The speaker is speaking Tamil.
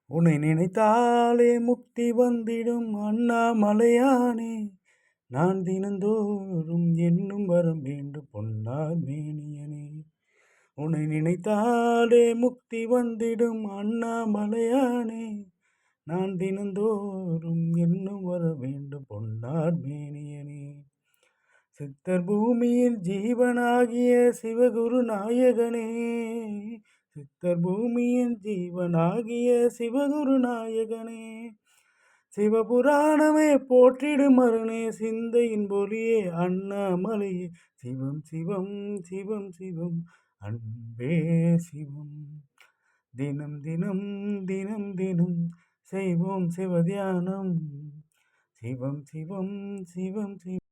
உன்னை நினைத்தாலே முக்தி வந்திடும் அண்ணாமலையானே. நான் தினந்தோறும் என்னும் வரம் வேண்டும் பொன்னார் மேனியனே. உன்னை நினைத்தாலே முக்தி வந்திடும் அண்ணாமலையானே. நான் தினந்தோறும் என்னும் வர வேண்டும் பொன்னார் மேனியனே. சித்தர் பூமியில் ஜீவனாகிய சிவகுரு நாயகனே. சித்தர் பூமியின் ஜீவனாகிய சிவகுரு நாயகனே. சிவபுராணமே போற்றிடும் அருணே. சிந்தையின் பொலியே அண்ணாமலையே. சிவம் சிவம் சிவம் சிவம் அன்பே சிவம். தினம் தினம் தினம் தினம் செய்வோம் சிவதியானம். சிவம் சிவம் சிவம் சிவம்.